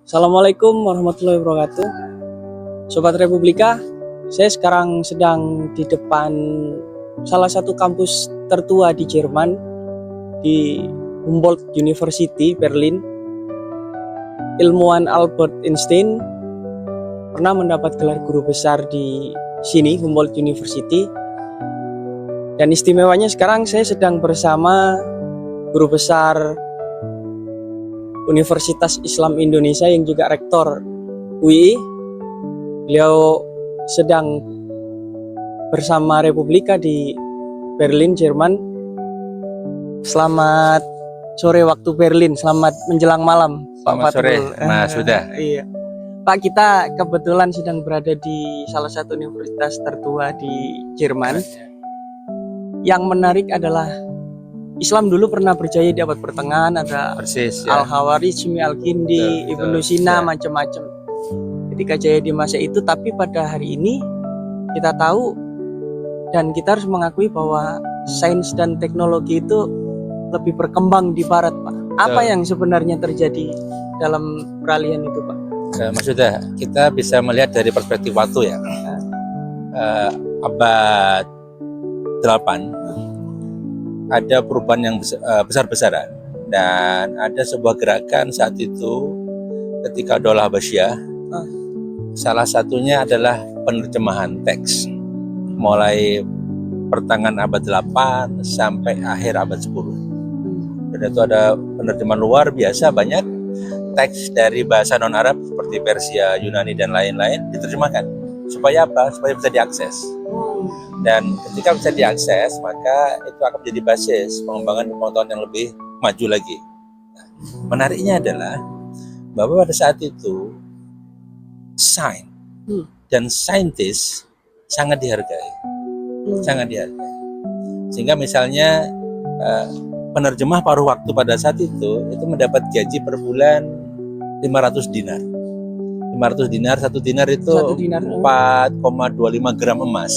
Assalamualaikum warahmatullahi wabarakatuh. Sobat Republika, saya sekarang sedang di depan salah satu kampus tertua di Jerman, di Humboldt University, Berlin. Ilmuwan Albert Einstein pernah mendapat gelar guru besar di sini, Humboldt University. Dan istimewanya sekarang saya sedang bersama guru besar Universitas Islam Indonesia yang juga rektor UI. Beliau sedang bersama Republika di Berlin, Jerman. Selamat sore waktu Berlin, selamat menjelang malam Selamat Pak sore, Fatul. Mas Huda. Iya. Pak, kita kebetulan sedang berada di salah satu universitas tertua di Jerman. Yang menarik adalah Islam dulu pernah berjaya di abad pertengahan, ada Persis ya. Al-Khawarizmi, Al-Kindi, Betul, Ibnu betul, Sina, ya. macam-macam ketika jaya di masa itu. Tapi pada hari ini kita tahu dan kita harus mengakui bahwa sains dan teknologi itu lebih berkembang di barat, Pak. Apa Betul. yang sebenarnya terjadi dalam peralihan itu, Pak? Mas Huda, kita bisa melihat dari perspektif waktu ya. Abad 8 ada perubahan yang besar-besaran, dan ada sebuah gerakan saat itu ketika Daulah Abbasiyah. Salah satunya adalah penerjemahan teks mulai pertengahan abad 8 sampai akhir abad 10. Dan itu ada penerjemahan luar biasa, banyak teks dari bahasa non-Arab seperti Persia, Yunani, dan lain-lain diterjemahkan. Supaya apa? Supaya bisa diakses. Dan ketika bisa diakses, maka itu akan menjadi basis pengembangan pengetahuan yang lebih maju lagi. Nah, menariknya adalah bahwa pada saat itu sains dan saintis sangat dihargai, sangat dihargai. Sehingga misalnya penerjemah paruh waktu pada saat itu mendapat gaji per bulan 500 dinar. 500 dinar, satu dinar itu 4,25 gram emas.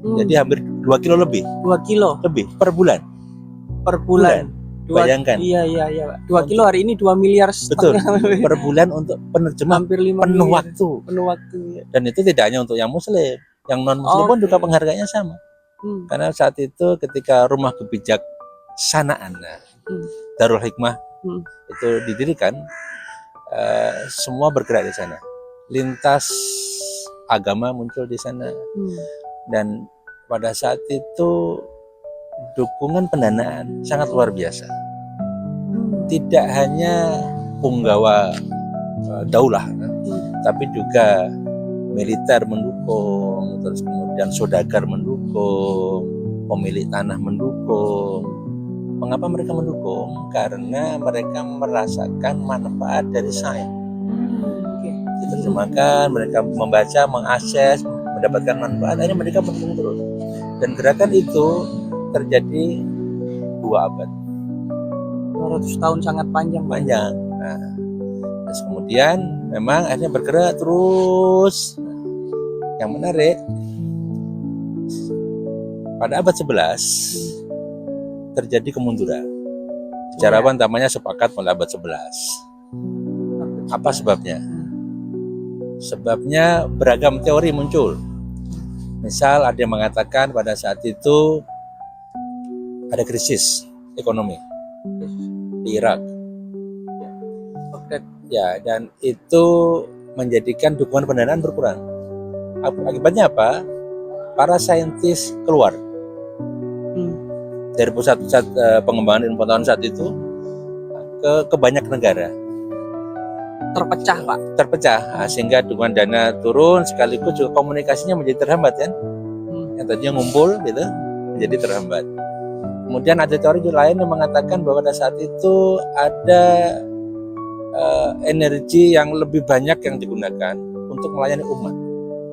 Jadi hampir 2 kilo lebih. 2 kilo lebih per bulan. per bulan. Bayangkan. Iya. 2 kilo hari ini 2 miliar Betul. setengah. Per bulan untuk penerjemah Hampir 5 penuh miliar. waktu. Penuh waktu. Ya. Dan itu tidak hanya untuk yang muslim, yang non muslim pun juga penghargaannya sama. Karena saat itu ketika rumah kebijaksanaan Darul Hikmah itu didirikan, semua bergerak di sana. Lintas agama muncul di sana. Dan pada saat itu dukungan pendanaan sangat luar biasa. Tidak hanya punggawa daulah, tapi juga militer mendukung, terus kemudian saudagar mendukung, pemilik tanah mendukung. Mengapa mereka mendukung? Karena mereka merasakan manfaat dari sains. Diterjemahkan, mereka membaca, mengakses, mendapatkan manfaat, akhirnya mereka mendukung terus. Dan gerakan itu terjadi 2 abad. 200 tahun sangat panjang. Nah, terus kemudian memang akhirnya bergerak terus. Yang menarik, pada abad 11 terjadi kemunduran. Sejarawan namanya sepakat pada abad 11. Apa sebabnya? Sebabnya beragam teori muncul. Misal ada yang mengatakan pada saat itu ada krisis ekonomi di Irak. Ya, dan itu menjadikan dukungan pendanaan berkurang. Akibatnya apa? Para saintis keluar dari pusat-pusat pengembangan ilmu pengetahuan saat itu ke banyak negara. Terpecah, Pak. Terpecah, sehingga dukungan dana turun, sekaligus juga komunikasinya menjadi terhambat kan. Yang tadinya ngumpul gitu menjadi terhambat. Kemudian ada teori lain yang mengatakan bahwa pada saat itu ada energi yang lebih banyak yang digunakan untuk melayani umat.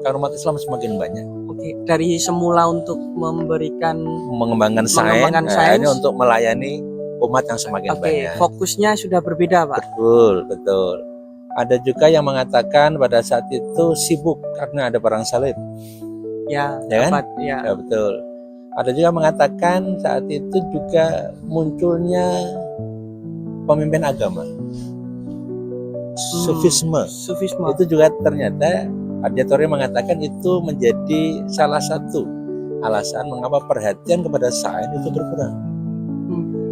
Karena umat Islam semakin banyak. Oke, dari semula untuk mengembangkan sains, ini untuk melayani umat yang semakin banyak. Fokusnya sudah berbeda, Pak. Betul. Ada juga yang mengatakan pada saat itu sibuk karena ada perang salib. Ya kan? Ya, betul. Ada juga mengatakan saat itu juga munculnya pemimpin agama. Sufisme. Sufisme. Itu juga ternyata ada teori mengatakan itu menjadi salah satu alasan mengapa perhatian kepada sains itu berkurang.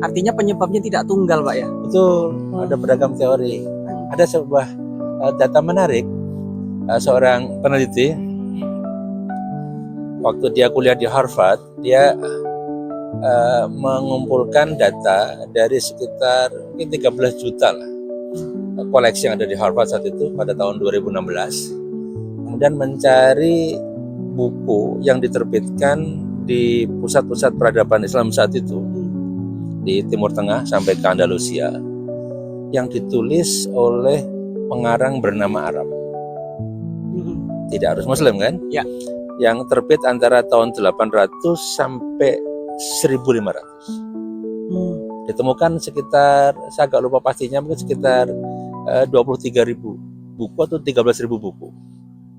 Artinya penyebabnya tidak tunggal, Pak ya? Betul, ada beragam teori. Ada sebuah data menarik, seorang peneliti waktu dia kuliah di Harvard, dia mengumpulkan data dari sekitar 13 juta lah, koleksi yang ada di Harvard saat itu pada tahun 2016. Kemudian mencari buku yang diterbitkan di pusat-pusat peradaban Islam saat itu di Timur Tengah sampai ke Andalusia yang ditulis oleh pengarang bernama Arab. Tidak harus Muslim kan? Ya. Yang terbit antara tahun 800 sampai 1500. Ditemukan sekitar, saya agak lupa pastinya, mungkin sekitar 23.000 buku atau 13.000 buku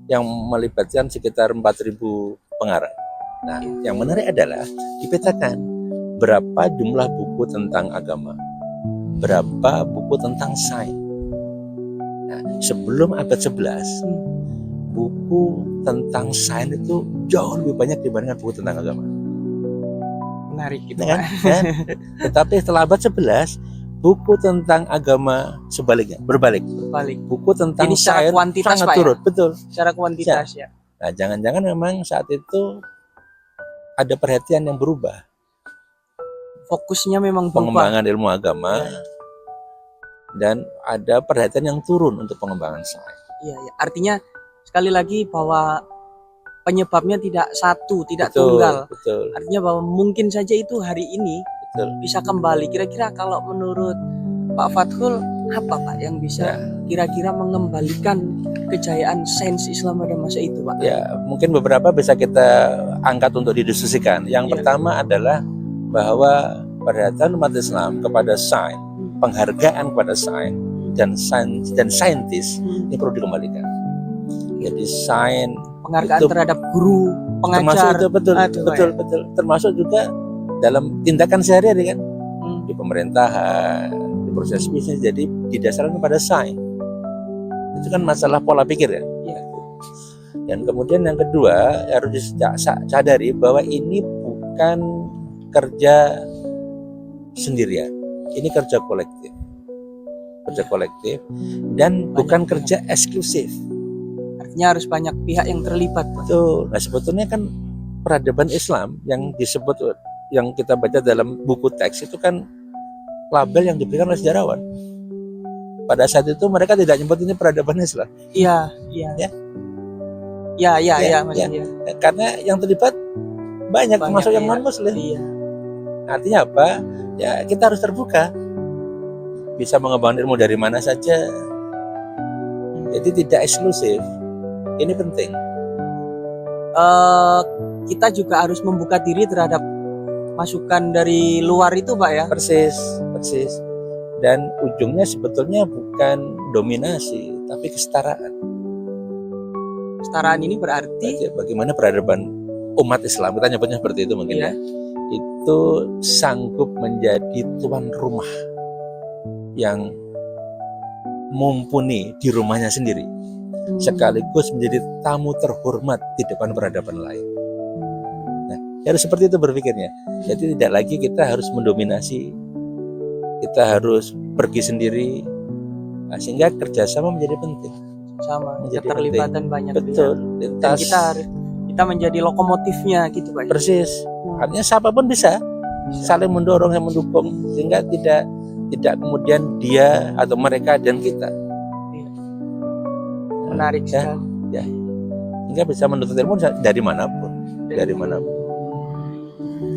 yang melibatkan sekitar 4.000 pengarang. Nah, yang menarik adalah dipetakan berapa jumlah buku tentang agama, berapa buku tentang sains. Nah, sebelum abad 11, buku tentang sains itu jauh lebih banyak dibandingkan buku tentang agama. Menarik gitu, Kan? Pak. Tetapi setelah abad 11, buku tentang agama sebaliknya, berbalik. Buku tentang ini secara sains kuantitas, sangat Pak, turun, ya? betul. Secara kuantitas ya. Nah, jangan-jangan memang saat itu ada perhatian yang berubah. Fokusnya memang berubah. Pengembangan ilmu agama dan ada perhatian yang turun untuk pengembangan sains. Iya, ya. Artinya sekali lagi bahwa penyebabnya tidak satu, tidak Betul, tunggal. betul, Artinya bahwa mungkin saja itu hari ini betul. bisa kembali. Kira-kira kalau menurut Pak Fathul, apa Pak yang bisa kira-kira mengembalikan kejayaan sains Islam pada masa itu, Pak? Ya, mungkin beberapa bisa kita angkat untuk didiskusikan. Yang pertama adalah bahwa perhatian umat Islam kepada sains, penghargaan kepada sains dan saintis ini perlu dikembalikan. Jadi sains, penghargaan itu terhadap guru, pengajar, termasuk itu betul. Termasuk juga dalam tindakan sehari-hari kan, di pemerintahan, di proses bisnis. Jadi didasarkan pada sains. Itu kan masalah pola pikir ya. Dan kemudian yang kedua harus sadari bahwa ini bukan kerja sendirian, ini kerja kolektif, dan bukan kerja eksklusif. Artinya harus banyak pihak yang terlibat, Pak. Betul. Nah, sebetulnya kan peradaban Islam yang disebut, yang kita baca dalam buku teks itu kan label yang diberikan oleh sejarawan. Pada saat itu mereka tidak nyebut ini peradaban Islam. Iya. Maksudnya. Karena yang terlibat banyak termasuk yang non-Muslim. Iya. Artinya apa? Ya, kita harus terbuka. Bisa mengembangkan ilmu dari mana saja. Jadi tidak eksklusif. Ini penting. Kita juga harus membuka diri terhadap masukan dari luar itu, Pak ya. Persis. Dan ujungnya sebetulnya bukan dominasi, tapi kesetaraan. Kesetaraan ini berarti bagaimana peradaban umat Islam, kita nyebutnya seperti itu mungkin ya, itu sanggup menjadi tuan rumah yang mumpuni di rumahnya sendiri, sekaligus menjadi tamu terhormat di depan peradaban lain. Nah, harus seperti itu berpikirnya. Jadi tidak lagi kita harus mendominasi, kita harus pergi sendiri, sehingga kerjasama menjadi penting. Keterlibatan banyak. Betul. Dan kita menjadi lokomotifnya gitu, Pak. Persis. Artinya siapapun bisa saling mendorong dan mendukung, sehingga tidak kemudian dia atau mereka dan kita. Menarik sekali. Ya. Sehingga bisa menuntut ilmu dari manapun.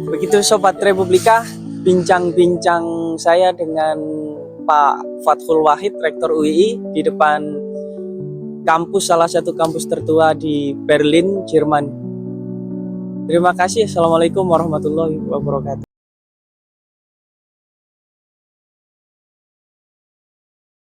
Begitu Sobat Republika, bincang-bincang saya dengan Pak Fathul Wahid, Rektor UII di depan salah satu kampus tertua di Berlin, Jerman. Terima kasih. Assalamualaikum warahmatullahi wabarakatuh.